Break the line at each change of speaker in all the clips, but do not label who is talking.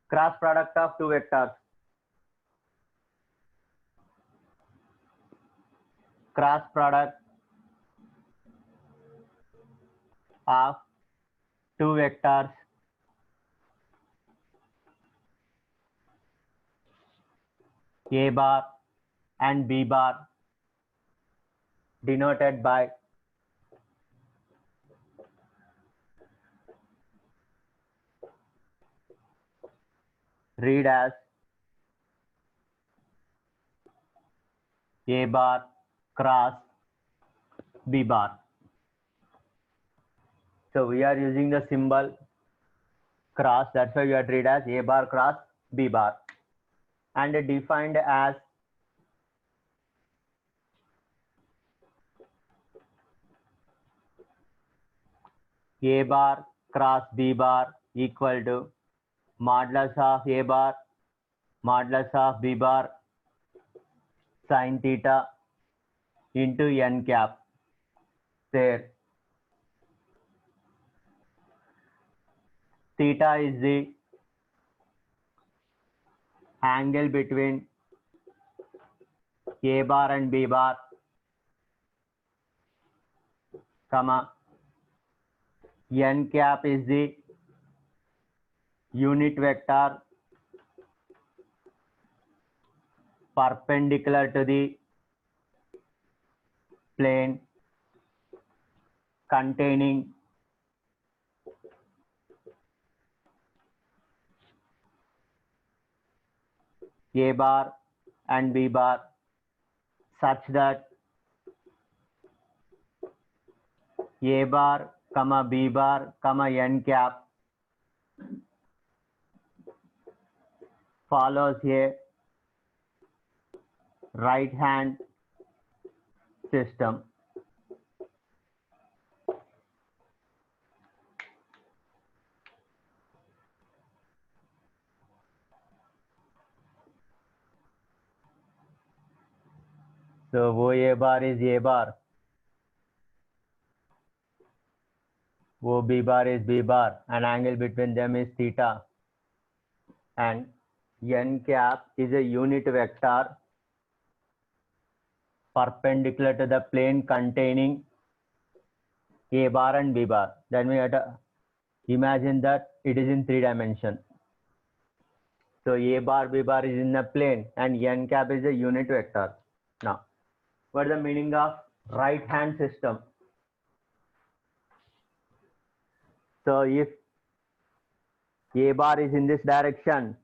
Cross product of two vectors. Cross product of two vectors A bar and B bar denoted by read as A bar cross B bar. So we are using the symbol cross, that's why we are treated as A bar cross B bar, and defined as A bar cross B bar equal to modulus of A bar modulus of B bar sin theta into n cap, where theta is the angle between A bar and B bar, comma, n cap is the unit vector perpendicular to the plane containing A bar and B bar such that A bar comma B bar comma n cap follows a right hand system. So wo A bar is A bar, wo B bar is B bar, and angle between them is theta, and n cap is a unit vector perpendicular to the plane containing A bar and B bar. That means you have to imagine that it is in 3 dimensions. So A bar B bar is in the plane and n cap is a unit vector. Now, what is the meaning of right hand system? So if A bar is in this direction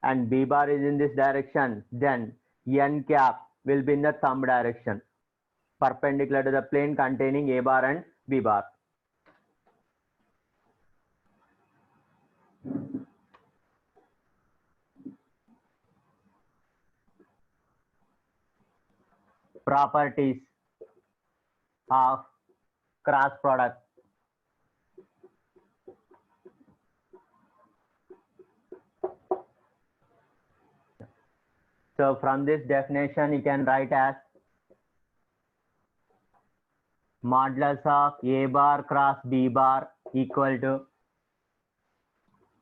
and B bar is in this direction, then n cap will be in the thumb direction, perpendicular to the plane containing A bar and B bar. Properties of cross product. So from this definition, you can write as modulus of A bar cross B bar equal to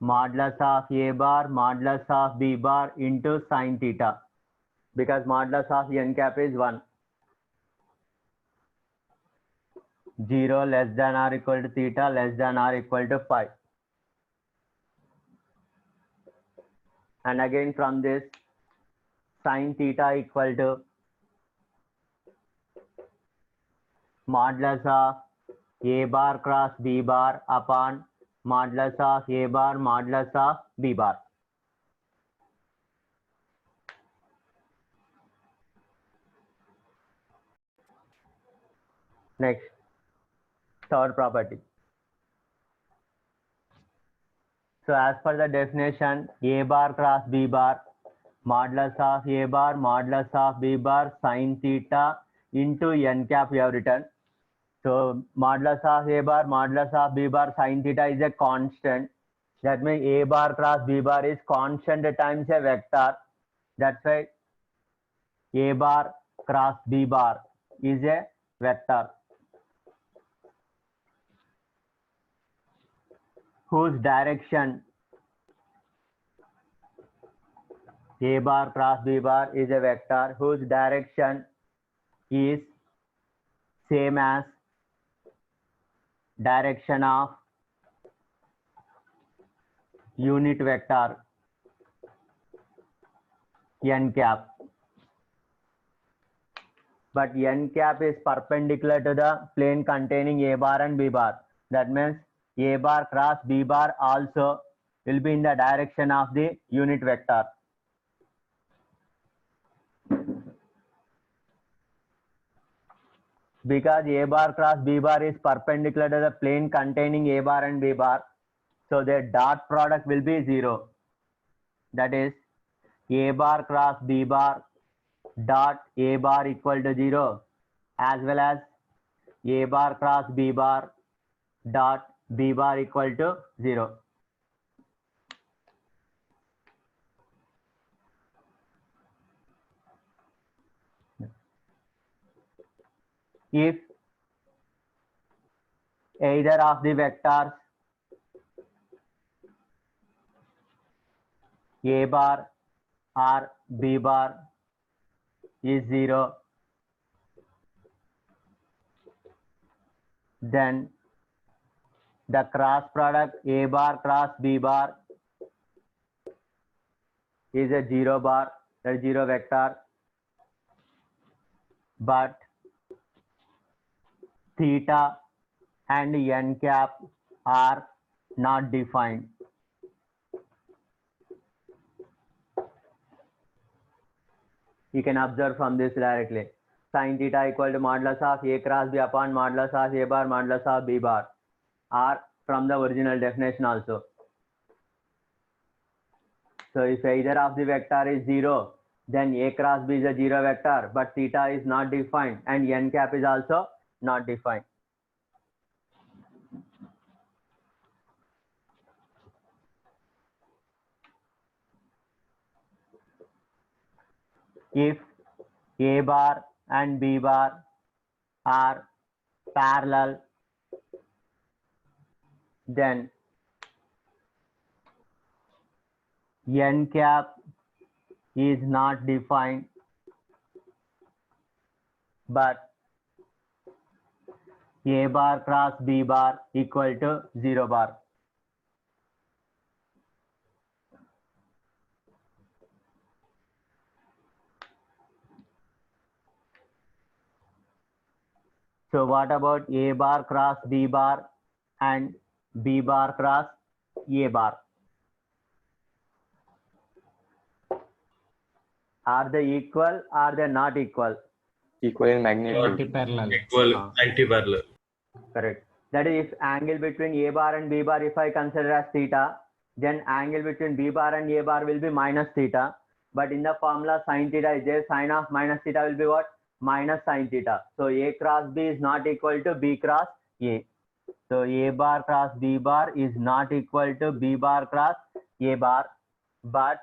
modulus of A bar modulus of B bar into sin theta, because modulus of n cap is 1. 0 less than or equal to theta less than or equal to phi. And again from this, sin theta equal to modulus of A bar cross B bar upon modulus of A bar modulus of B bar. Next, third property. So as per the definition, A bar cross B bar modulus of A bar modulus of B bar sin theta into n cap we have written. So modulus of A bar modulus of B bar sin theta is a constant. That means A bar cross B bar is constant times a vector. That's why A bar cross B bar is a vector whose direction A bar cross B bar is a vector whose direction is same as direction of unit vector n cap, but n cap is perpendicular to the plane containing A bar and B bar. That means A bar cross B bar also will be in the direction of the unit vector. Because A bar cross B bar is perpendicular to the plane containing A bar and B bar, so their dot product will be 0. That is A bar cross B bar dot A bar equal to 0, as well as A bar cross B bar dot B bar equal to 0. If either of the vectors A bar or B bar is 0, then the cross product A bar cross B bar is a 0 bar, a 0 vector, but theta and n cap are not defined. You can observe from this directly. Sin theta equal to modulus of A cross B upon modulus of A bar modulus of B bar, or from the original definition also. So if either of the vector is 0, then A cross B is a 0 vector, but theta is not defined and n cap is also not defined. If A bar and B bar are parallel, then n cap is not defined, but A bar cross B bar equal to 0 bar. So what about A bar cross B bar and B bar cross A bar? Are they equal? Are they not equal?
Equal in magnitude.
Anti-parallel.
Equal, anti-parallel.
Correct. That is, if angle between A bar and B bar, if I consider as theta, then angle between B bar and A bar will be minus theta. But in the formula sin theta is there, sin of minus theta will be what? Minus sin theta. So A cross B is not equal to B cross A. So A bar cross B bar is not equal to B bar cross A bar, but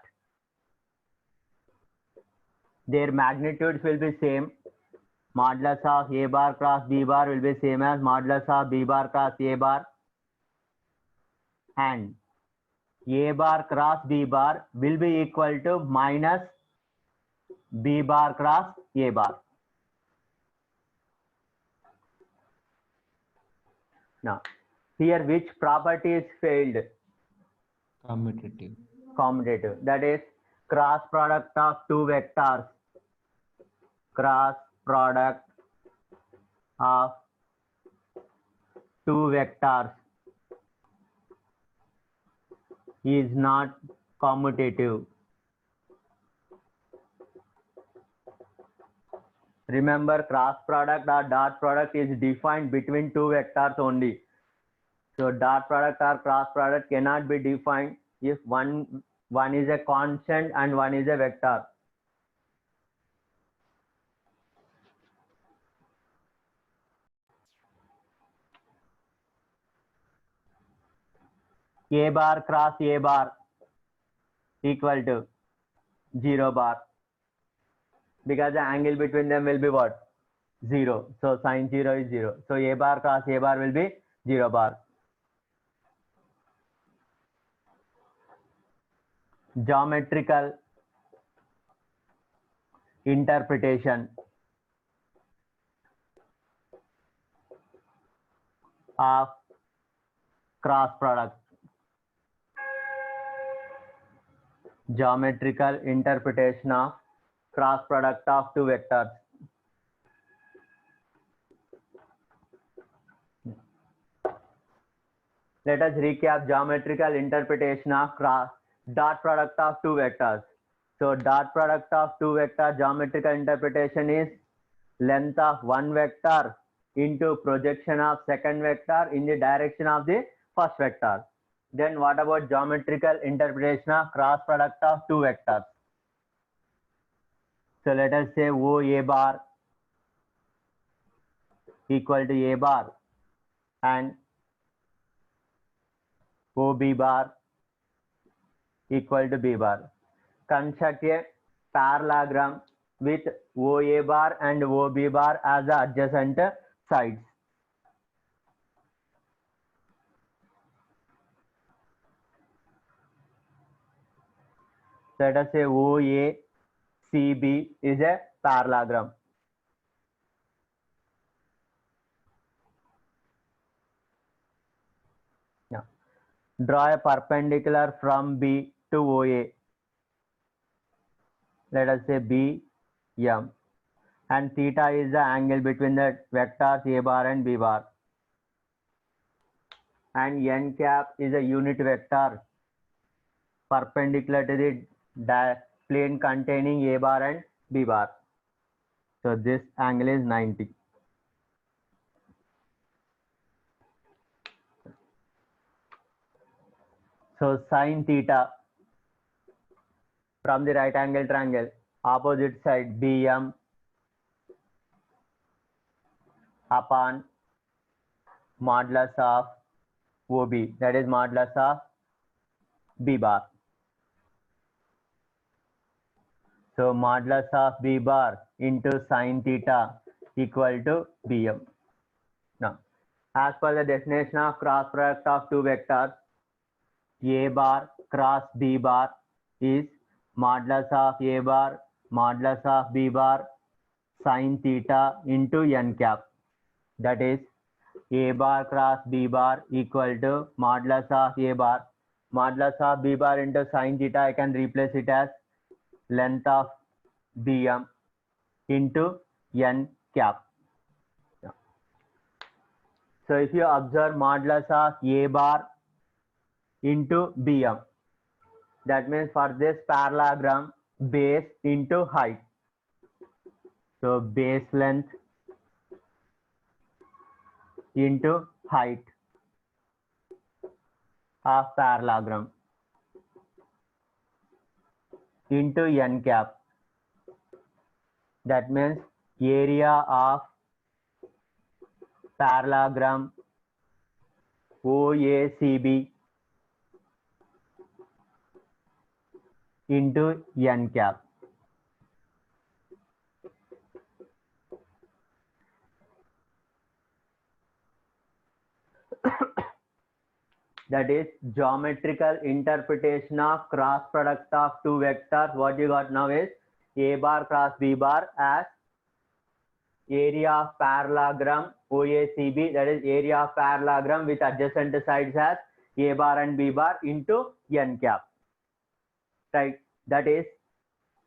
their magnitudes will be same. Modulus of A bar cross B bar will be same as modulus of B bar cross A bar, and A bar cross B bar will be equal to minus B bar cross A bar. Now, here which property is failed?
Commutative.
Commutative. That is, cross product of two vectors. Cross product of two vectors is not commutative. Remember, cross product or dot product is defined between two vectors only. So dot product or cross product cannot be defined if one is a constant and one is a vector. A bar cross A bar equal to 0 bar, because the angle between them will be what? 0. So sin 0 is 0. So A bar cross A bar will be 0 bar. Geometrical interpretation of cross product. Geometrical interpretation of cross product of two vectors. Let us recap geometrical interpretation of dot product of two vectors. So dot product of two vector geometrical interpretation is length of one vector into projection of second vector in the direction of the first vector. Then what about geometrical interpretation of cross product of two vectors? So let us say OA bar equal to A bar and OB bar equal to B bar. Construct a parallelogram with OA bar and OB bar as the adjacent sides. Let us say OACB is a parallelogram. Now, draw a perpendicular from B to OA. Let us say BM. And theta is the angle between the vectors A bar and B bar. And n cap is a unit vector perpendicular to the plane containing A bar and B bar. So this angle is 90. So sin theta from the right angle triangle, opposite side BM upon modulus of OB, that is modulus of B bar. So modulus of B bar into sin theta equal to BM. Now, as per the definition of cross product of two vectors, A bar cross B bar is modulus of A bar modulus of B bar sin theta into n cap. That is A bar cross B bar equal to modulus of A bar modulus of B bar into sin theta. I can replace it as length of BM into n cap. So if you observe modulus of A bar into BM, that means for this parallelogram, base into height. So base length into height of parallelogram into n cap. That means area of parallelogram OACB into n cap. That is geometrical interpretation of cross product of two vectors. What you got now is A bar cross B bar as area of parallelogram OACB, that is area of parallelogram with adjacent sides as A bar and B bar into n cap. Right, that is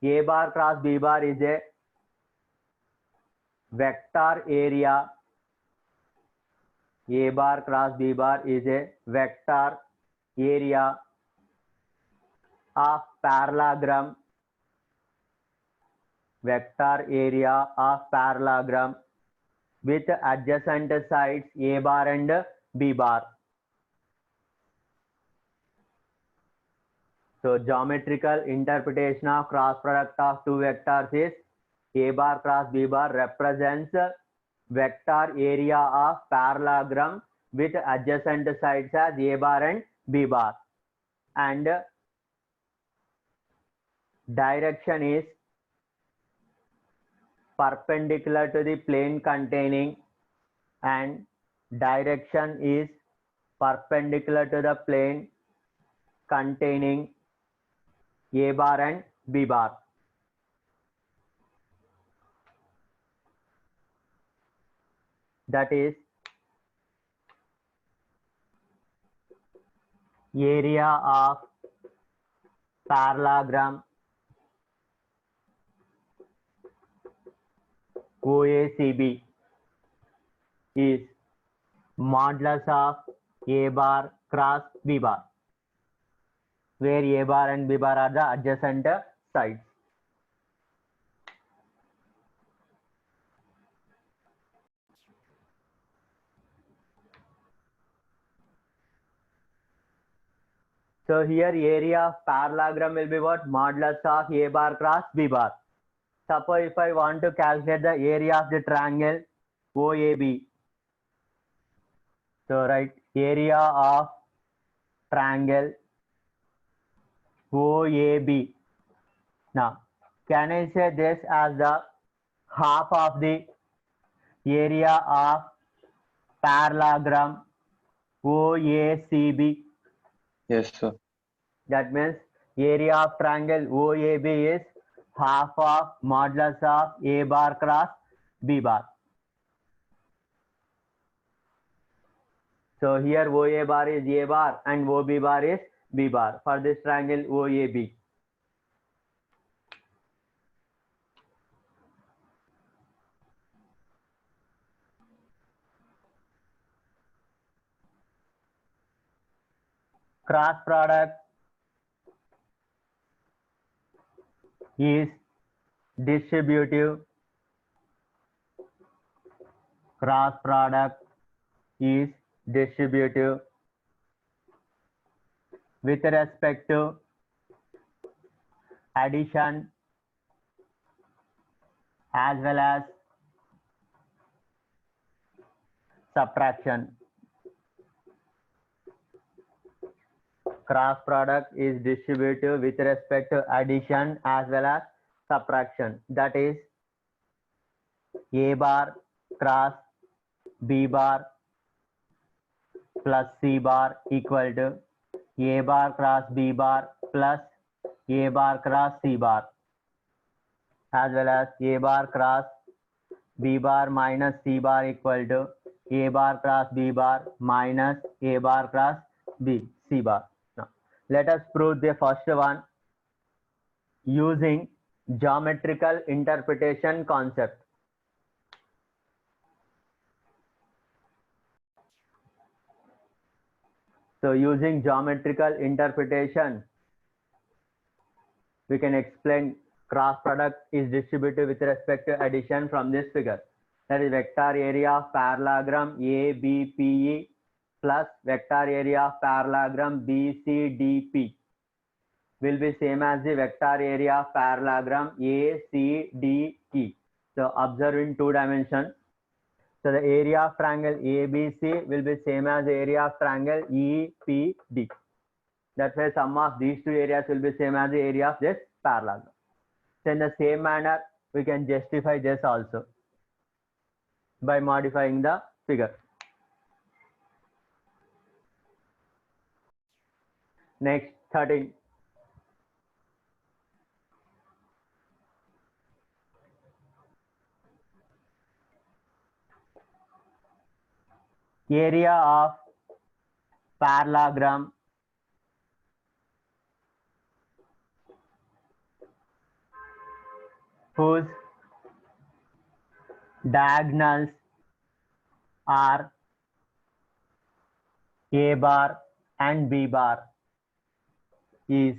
A bar cross B bar is a vector area. A bar cross B bar is a vector area of parallelogram, vector area of parallelogram with adjacent sides A bar and B bar. So geometrical interpretation of cross product of two vectors is A bar cross B bar represents vector area of parallelogram with adjacent sides as A bar and B bar, and direction is perpendicular to the plane containing, and direction is perpendicular to the plane containing A bar and B bar. that is area of parallelogram OACB is modulus of A bar cross B bar, where A bar and B bar are the adjacent sides. So here area of parallelogram will be what? Modulus of A bar cross B bar. Suppose if I want to calculate the area of the triangle OAB. So write area of triangle OAB. Now, can I say this as the half of the area of parallelogram OACB?
Yes, sir.
That means area of triangle OAB is half of modulus of A bar cross B bar. So here OA bar is A bar and OB bar is B bar for this triangle OAB. Cross product is distributive. Cross product is distributive with respect to addition as well as subtraction. Cross product is distributive with respect to addition as well as subtraction. That is A bar cross B bar plus C bar equal to A bar cross B bar plus A bar cross C bar, as well as A bar cross B bar minus C bar equal to A bar cross B bar minus A bar cross C bar. Now, let us prove the first one using geometrical interpretation concept. So using geometrical interpretation, we can explain cross product is distributive with respect to addition from this figure. That is vector area of parallelogram ABPE plus vector area of parallelogram BCDP will be same as the vector area of parallelogram ACDE. So observe in 2 dimensions. So the area of triangle ABC will be same as the area of triangle EPD. That's why sum of these two areas will be same as the area of this parallelogram. So in the same manner, we can justify this also by modifying the figure. Next, 13. Area of parallelogram whose diagonals are A bar and B bar is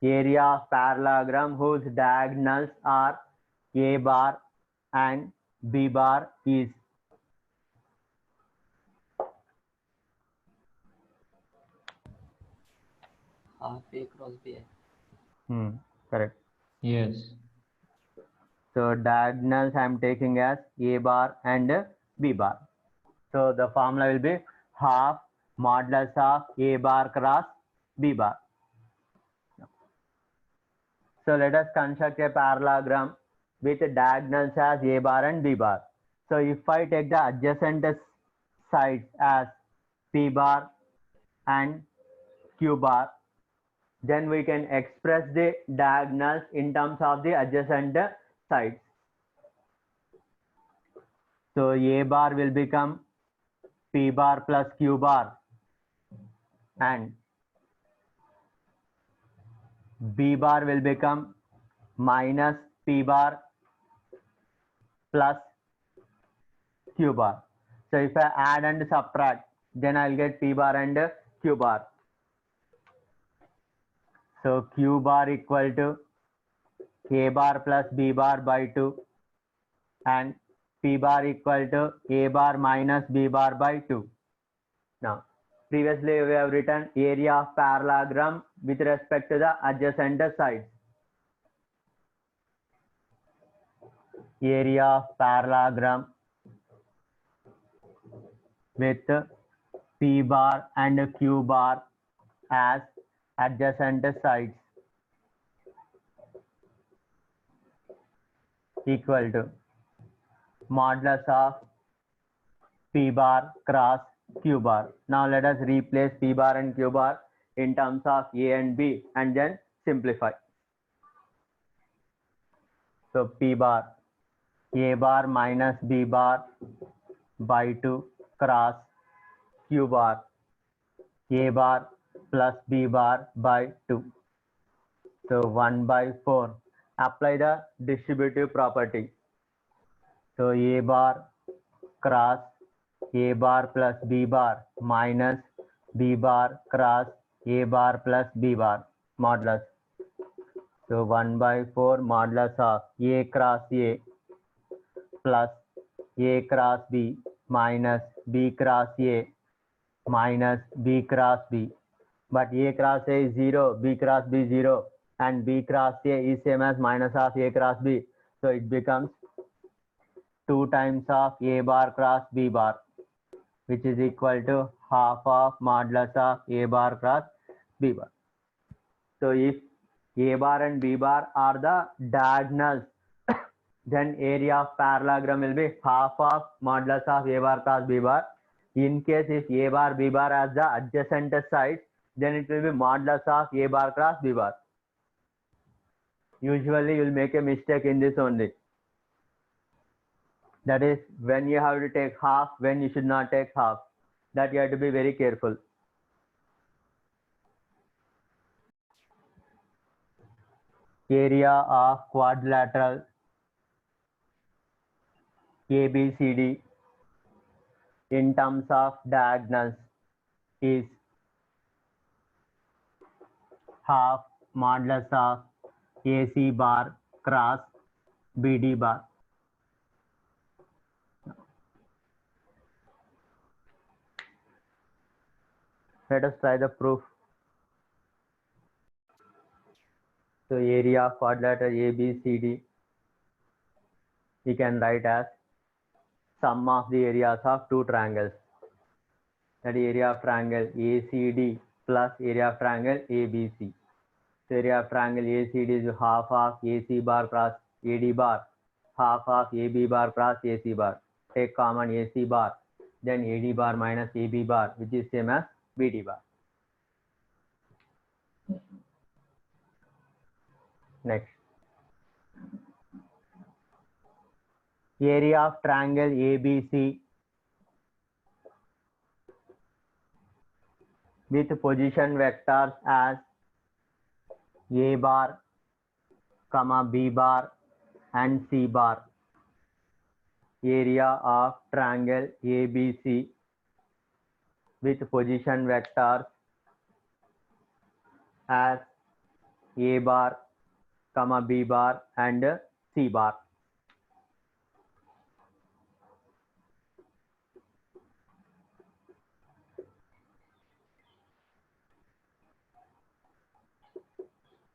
area of parallelogram whose diagonals are A bar and B bar is
half A cross B है.
correct.
Yes.
So diagonals I am taking as A bar and B bar. So the formula will be half modulus of A bar cross B bar. So let us construct a parallelogram with diagonals as A bar and B bar. So if I take the adjacent sides as P bar and Q bar, then we can express the diagonals in terms of the adjacent sides. So A bar will become P bar plus Q bar, and B bar will become minus P bar plus Q bar. So if I add and subtract, then I'll get P bar and Q bar. So Q bar equal to A bar plus B bar by 2, and P bar equal to A bar minus B bar by 2. Now, previously we have written area of parallelogram with respect to the adjacent sides. Area of parallelogram with P bar and Q bar as adjacent sides equal to modulus of P bar cross Q bar. Now let us replace P bar and Q bar in terms of A and B and then simplify. So P bar, A bar minus B bar by 2 cross Q bar, A bar plus B bar by 2. So 1 by 4. Apply the distributive property. So A bar cross A bar plus B bar minus B bar cross A bar plus B bar modulus. So 1 by 4 modulus of A cross A plus A cross B minus B cross A minus B cross B. But A cross A is 0, B cross B 0, and B cross A is same as minus of A cross B. So it becomes 2 times of A bar cross B bar, which is equal to half of modulus of A bar cross B bar. So if A bar and B bar are the diagonals, then area of parallelogram will be half of modulus of A bar cross B bar. In case if A bar B bar as the adjacent sides, then it will be modulus of A bar cross B bar. Usually you will make a mistake in this only. That is when you have to take half, when you should not take half. That you have to be very careful. Area of quadrilateral ABCD in terms of diagonals is half modulus of AC bar cross BD bar. Let us try the proof. So area of quadrilateral ABCD we can write as sum of the areas of two triangles. That is area of triangle ACD plus area of triangle ABC. So area of triangle ACD is half of AC bar cross AD bar, half of AB bar cross AC bar. Take common AC bar, then AD bar minus AB bar, which is same as BD bar. Next, area of triangle ABC with position vectors as A bar, comma B bar and C bar. Area of triangle ABC with position vectors as A bar, comma B bar and C bar.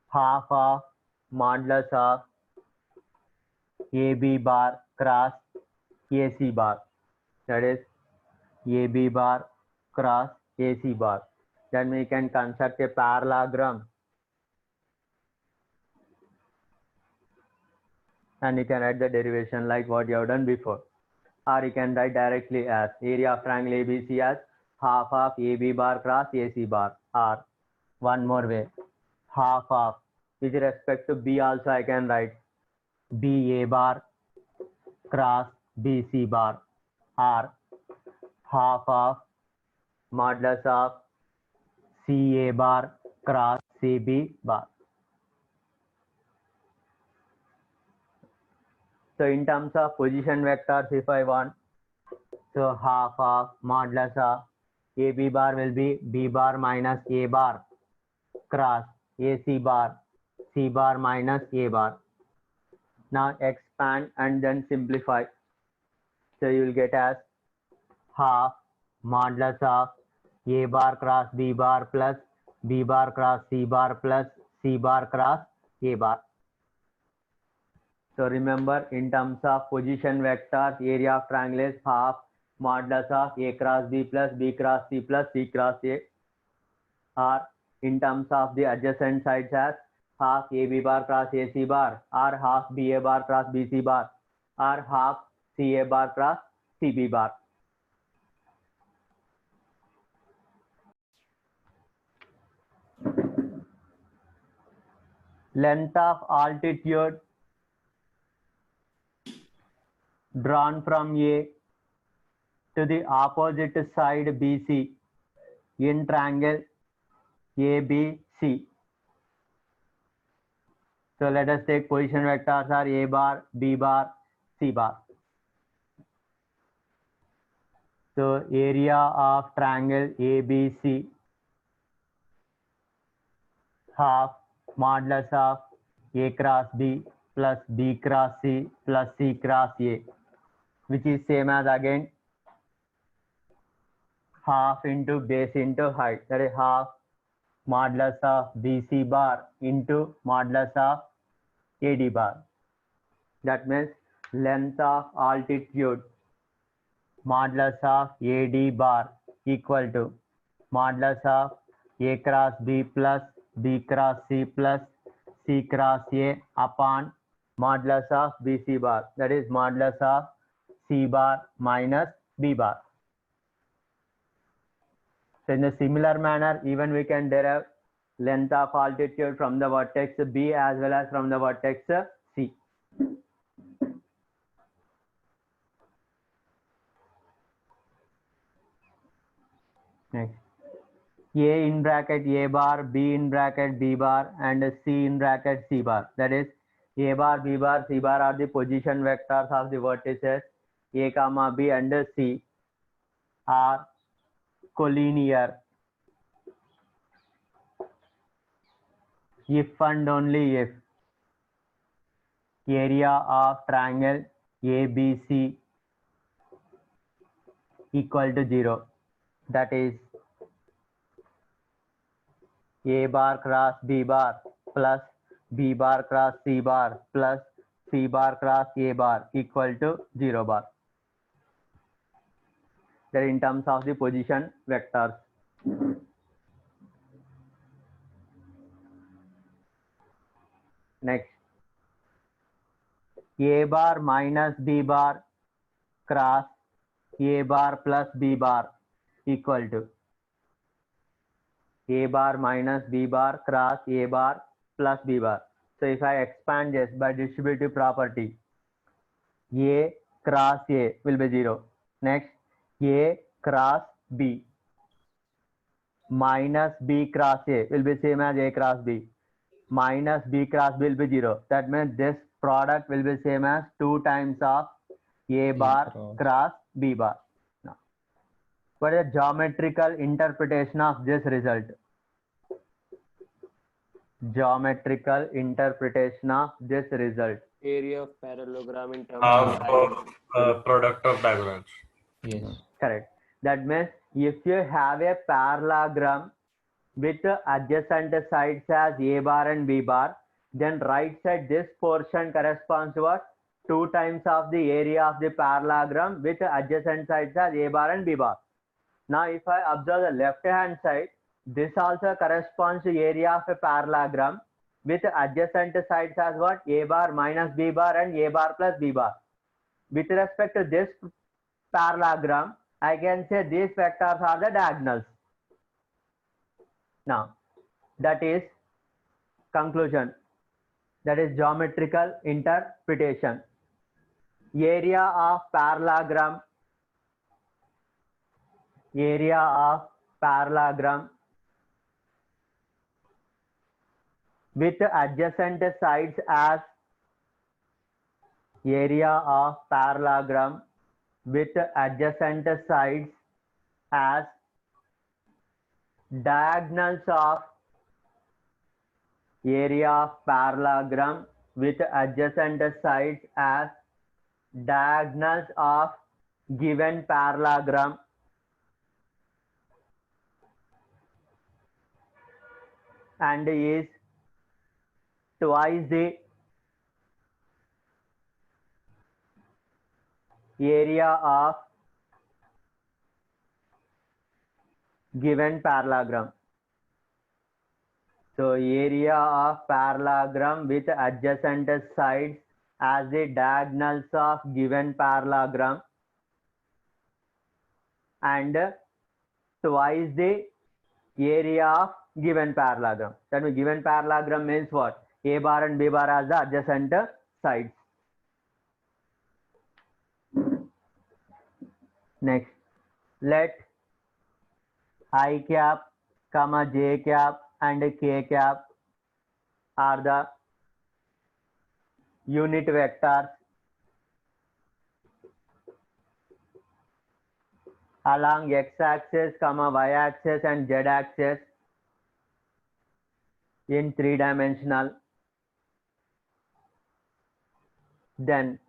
Half of modulus of AB bar cross AC bar. That is AB bar cross AC bar. Then we can construct a parallelogram. And you can write the derivation like what you have done before. Or you can write directly as area of triangle ABC as half of AB bar cross AC bar. Or one more way, half of, with respect to B also I can write BA bar cross BC bar. are half of modulus of CA bar cross CB bar. So in terms of position vectors, if I want, so half of modulus of AB bar will be B bar minus A bar cross AC bar C bar minus A bar. Now expand and then simplify. So you will get as half modulus of A bar cross B bar plus B bar cross C bar plus C bar cross A bar. So remember, in terms of position vectors, area of triangle is half modulus of A cross B plus B cross C plus C cross A. Or in terms of the adjacent sides as half AB bar cross AC bar, or half BA bar cross BC bar, or half CA bar cross CB bar. Length of altitude drawn from A to the opposite side BC in triangle ABC. So let us take position vectors are A bar, B bar, C bar. So area of triangle ABC half modulus of A cross B plus B cross C plus C cross A, which is same as again half into base into height, that is half modulus of BC bar into modulus of AD bar. That means length of altitude modulus of AD bar equal to modulus of A cross B plus B cross C plus C cross A upon modulus of BC bar, that is modulus of C bar minus B bar. So in a similar manner, even we can derive length of altitude from the vertex B as well as from the vertex C. Next, A in bracket A bar, B in bracket B bar, and C in bracket C bar. That is A bar, B bar, C bar are the position vectors of the vertices A comma B and C are collinear if and only if area of triangle ABC equal to 0. That is A bar cross B bar plus B bar cross C bar plus C bar cross A bar equal to 0 bar. That in terms of the position vectors. Next, A bar minus B bar cross A bar plus B bar equal to A bar minus B bar cross A bar plus B bar. So if I expand this by distributive property, A cross A will be 0. Next, A cross B minus B cross A will be same as A cross B. Minus B cross B will be 0. That means this product will be same as 2 times of A bar cross B bar. Now, what is the geometrical interpretation of this result? Geometrical interpretation of this result.
Area of parallelogram in terms of
Half product of diagonals.
Yes.
Correct. That means if you have a parallelogram with adjacent sides as A bar and B bar, then right side this portion corresponds to what? 2 times of the area of the parallelogram with adjacent sides as A bar and B bar. Now if I observe the left hand side, this also corresponds to area of a parallelogram with adjacent sides as what? A bar minus B bar and A bar plus B bar. With respect to this parallelogram, I can say these vectors are the diagonals. Now, that is conclusion. That is geometrical interpretation. Area of parallelogram area of parallelogram with adjacent sides as area of parallelogram with adjacent sides as diagonals of area of parallelogram with adjacent sides as diagonals of given parallelogram and is twice the area of given parallelogram. So area of parallelogram with adjacent sides as the diagonals of given parallelogram and twice the area of given parallelogram. That means given parallelogram means what? A bar and B bar as the adjacent sides. Next, let I cap, comma J cap and K cap are the unit vectors along x-axis, comma y-axis and z-axis in three-dimensional. Then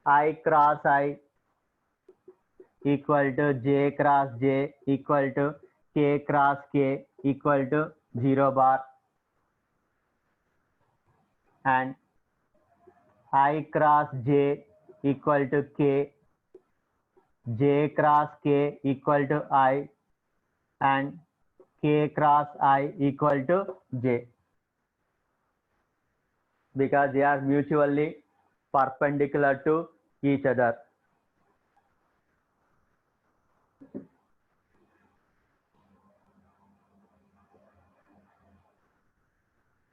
I cross I equal to J cross J equal to K cross K equal to 0 bar, and I cross J equal to K, J cross K equal to I, and K cross I equal to J, because they are mutually perpendicular to each other.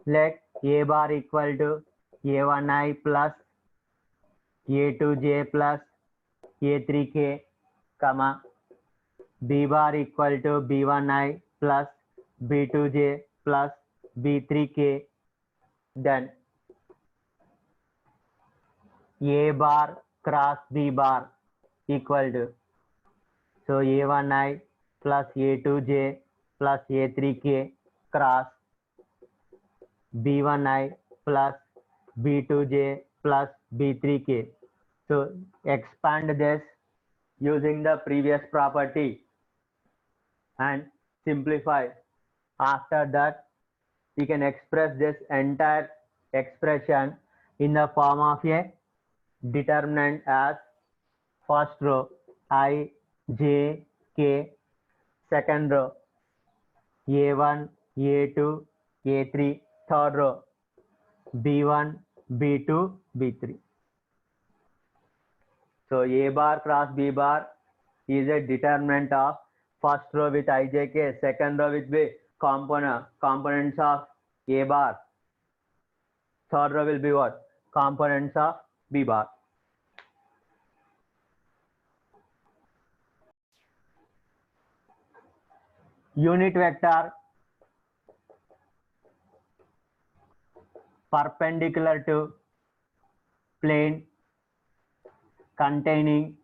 Let A bar equal to A1I plus A2J plus A3K, comma B bar equal to B1I plus B2J plus B3K. Then A bar cross B bar equal to, so A1I plus A2J plus A3K cross B1I plus B2J plus B3K. So expand this using the previous property and simplify. After that, we can express this entire expression in the form of a determinant as first row I, J, K, second row A1, A2, A3, third row B1, B2, B3. So A bar cross B bar is a determinant of first row with IJK, second row with B components of A bar, third row will be what? Components of B bar. Unit vector perpendicular to plane containing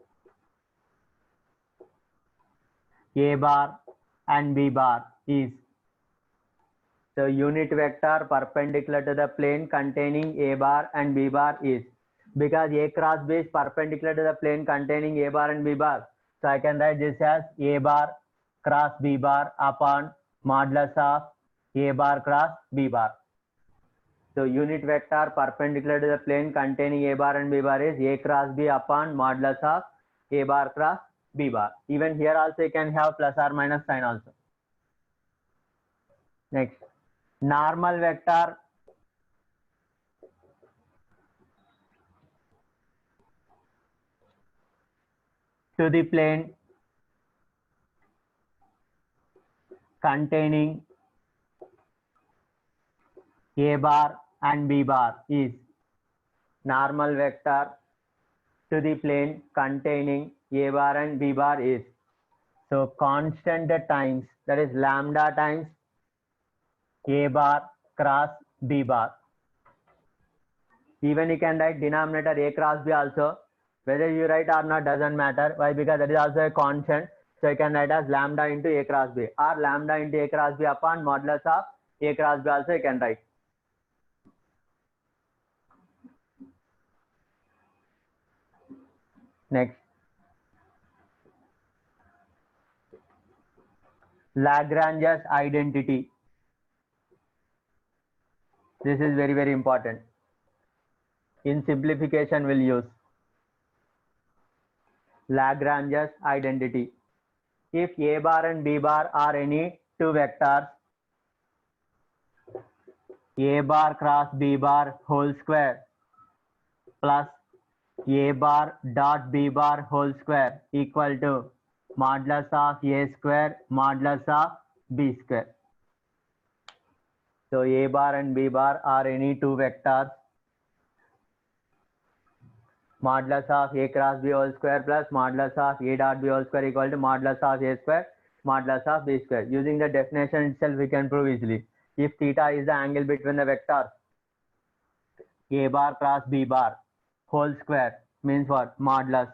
A bar and B bar is, so unit vector perpendicular to the plane containing A bar and B bar is, because A cross B is perpendicular to the plane containing A bar and B bar, so I can write this as A bar cross B bar upon modulus of A bar cross B bar. So unit vector perpendicular to the plane containing A bar and B bar is A cross B upon modulus of A bar cross B bar. Even here also you can have plus or minus sign also. Next, normal vector to the plane containing A bar and B bar is, normal vector to the plane containing A bar and B bar is. So constant times, that is lambda times A bar cross B bar. Even you can write denominator A cross B also. Whether you write or not doesn't matter. Why? Because that is also a constant. So you can write as lambda into A cross B or lambda into A cross B upon modulus of A cross B also you can write. Next. Lagrange's identity. This is very, very important. In simplification, we'll use Lagrange's identity. If A bar and B bar are any two vectors, A bar cross B bar whole square plus A bar dot B bar whole square equal to modulus of A square modulus of B square. So A bar and B bar are any two vectors. Modulus of A cross B whole square plus modulus of A dot B whole square equal to modulus of A square modulus of B square. Using the definition itself, we can prove easily. If theta is the angle between the vectors, A bar cross B bar whole square means what? Modulus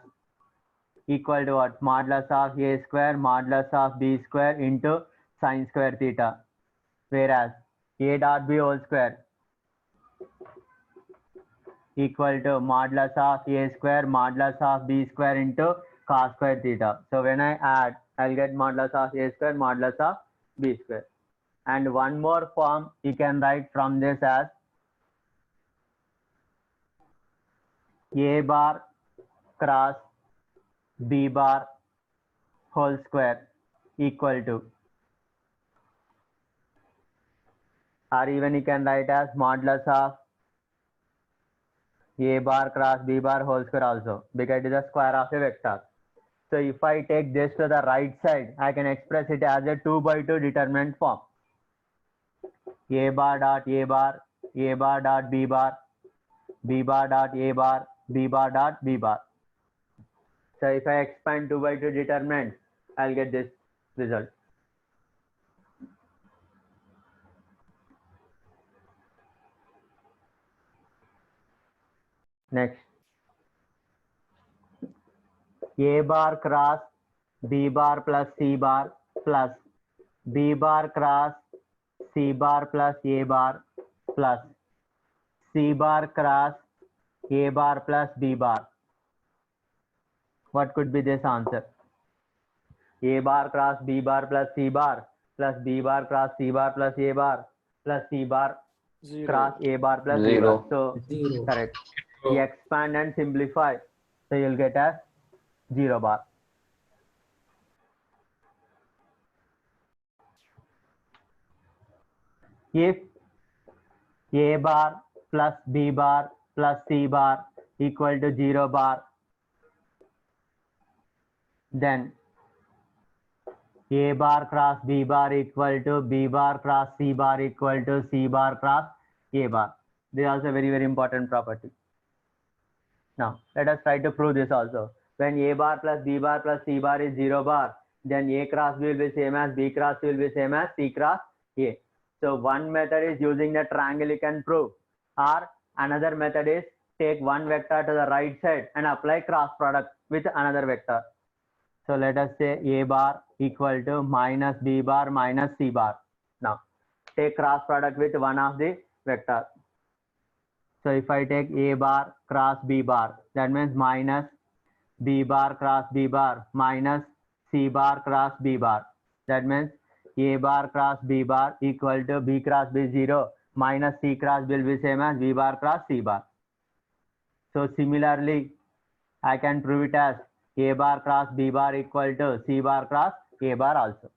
equal to what? Modulus of A square modulus of B square into sine square theta. Whereas A dot B whole square equal to modulus of A square modulus of B square into cos square theta. So when I add, I'll get modulus of A square modulus of B square. And one more form you can write from this as A bar cross B bar whole square equal to, or even you can write as modulus of A bar cross B bar whole square also, because it is a square of a vector. So if I take this to the right side, I can express it as a 2 by 2 determinant form. A bar dot A bar dot B bar dot A bar, B bar dot B bar. So if I expand 2 by 2 determinant, I'll get this result. Next, A bar cross B bar plus C bar plus B bar cross C bar plus A bar plus C bar cross A bar plus B bar. What could be this answer? A bar cross B bar plus C bar plus B bar cross C bar plus A bar plus C bar cross A bar plus B bar. So correct. You expand and simplify. So you'll get as 0 bar. If A bar plus B bar plus C bar equal to 0 bar, then A bar cross B bar equal to B bar cross C bar equal to C bar cross A bar. This is also a very, very important property. Now, let us try to prove this also. When A bar plus B bar plus C bar is 0 bar, then A cross B will be same as B cross C will be same as C cross A. So one method is using the triangle you can prove, or another method is take one vector to the right side and apply cross product with another vector. So let us say A bar equal to minus B bar minus C bar. Now take cross product with one of the vector. So if I take A bar cross B bar, that means minus B bar cross B bar minus C bar cross B bar. That means A bar cross B bar equal to B cross B 0 minus C cross B will be same as B bar cross C bar. So similarly, I can prove it as A bar cross B bar equal to C bar cross A bar also.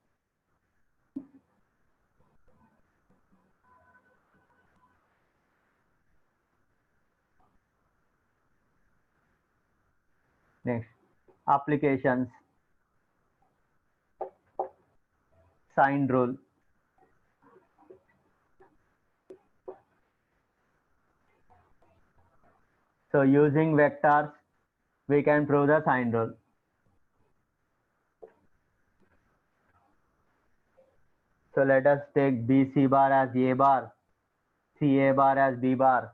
Next, applications. Sine rule. So using vectors, we can prove the sign rule. So let us take BC bar as A bar, CA bar as B bar,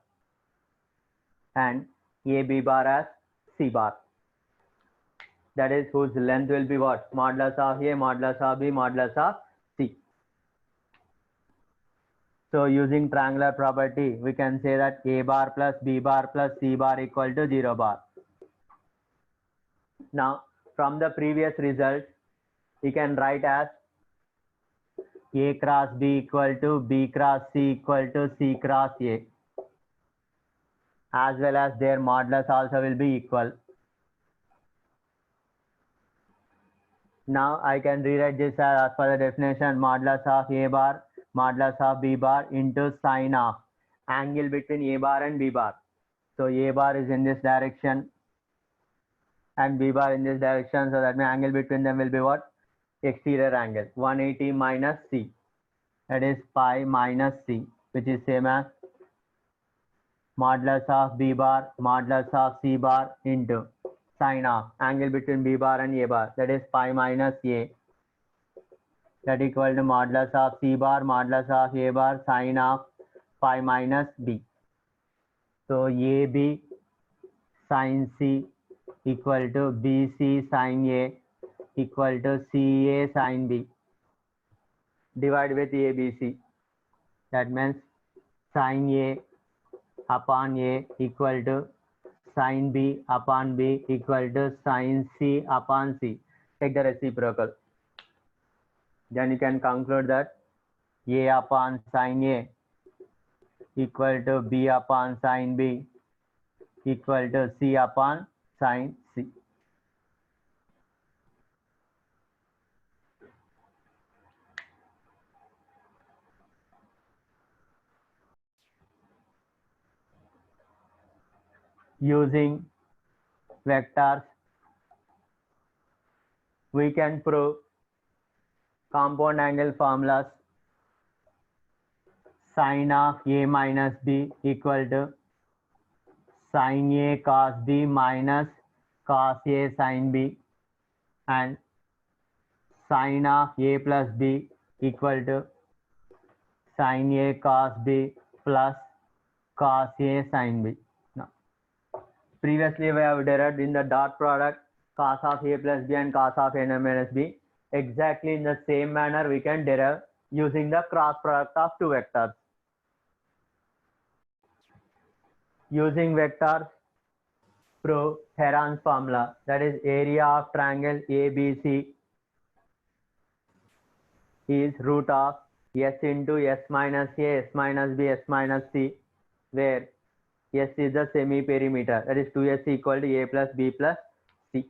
and AB bar as C bar. That is whose length will be what? Modulus of A, modulus of B, modulus of C. So using triangular property, we can say that A bar plus B bar plus C bar equal to 0 bar. Now, from the previous result, we can write as A cross B equal to B cross C equal to C cross A, as well as their modulus also will be equal. Now I can rewrite this as per the definition, modulus of A bar, modulus of B bar into sine of angle between A bar and B bar. So A bar is in this direction and B bar in this direction. So that means angle between them will be what? Exterior angle. 180 minus C. That is pi minus C, which is same as modulus of B bar, modulus of C bar into sine of angle between B bar and A bar. That is pi minus A. That equal to modulus of C bar, modulus of A bar, sine of pi minus B. So AB sine C equal to BC sine A equal to CA sine B. Divide with ABC. That means sine A upon A equal to sine B upon B equal to sine C upon C. Take the reciprocal. Then you can conclude that A upon sine A equal to B upon sine B equal to C upon sine C. Using vectors, we can prove compound angle formulas. Sine of A minus B equal to sine A cos B minus cos A sine B, and sine of A plus B equal to sine A cos B plus cos A sine B. Now, previously we have derived in the dot product cos of A plus B and cos of A minus B. Exactly in the same manner we can derive using the cross product of two vectors. Using vectors, prove Heron's formula, that is area of triangle ABC is root of S into S minus A, S minus B, S minus C, where S is the semi-perimeter, that is 2S equal to A plus B plus C.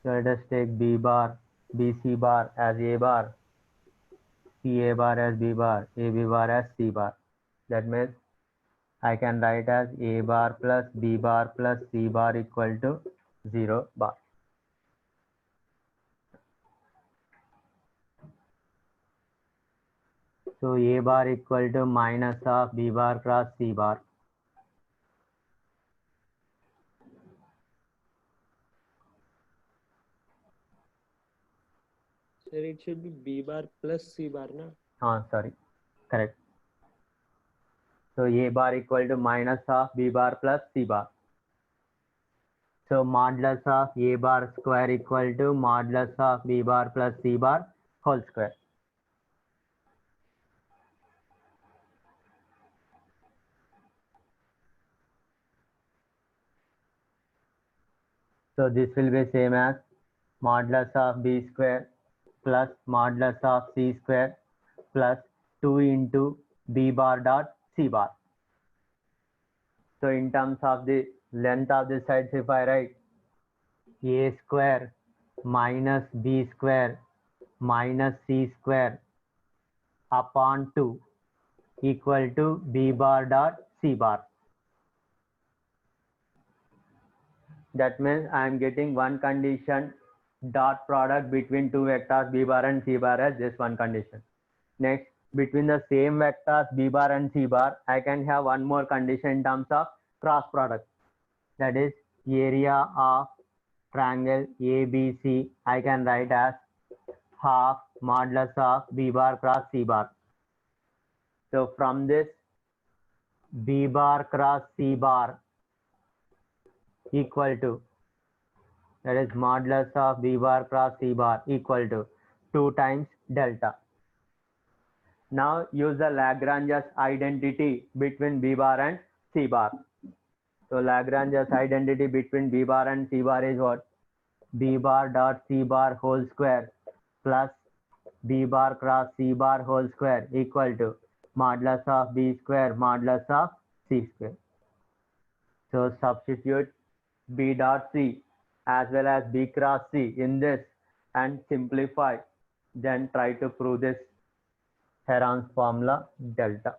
So let us take B bar, BC bar as A bar, CA bar as B bar, AB bar as C bar. That means I can write as A bar plus B bar plus C bar equal to 0 bar. So A bar equal to minus of B bar cross C bar.
Sir, it should be B bar plus C bar, na?
Sorry, correct. So A bar equal to minus of B bar plus C bar. So modulus of A bar square equal to modulus of B bar plus C bar whole square. So this will be same as modulus of B square plus modulus of C square plus 2 into B bar dot C bar. So in terms of the length of the sides, if I write A square minus B square minus C square upon 2 equal to B bar dot C bar. That means I am getting one condition, dot product between two vectors B bar and C bar as this one condition. Next, between the same vectors b bar and c bar, I can have one more condition in terms of cross product. That is area of triangle ABC, I can write as half modulus of b bar cross c bar. So from this, b bar cross c bar equal to, that is modulus of b bar cross c bar equal to 2 times delta. Now use the Lagrange's identity between b bar and c bar. So Lagrange's identity between b bar and c bar is what? B bar dot c bar whole square plus b bar cross c bar whole square equal to modulus of b square modulus of c square. So substitute b dot c as well as b cross c in this and simplify. Then try to prove this Heron's formula delta.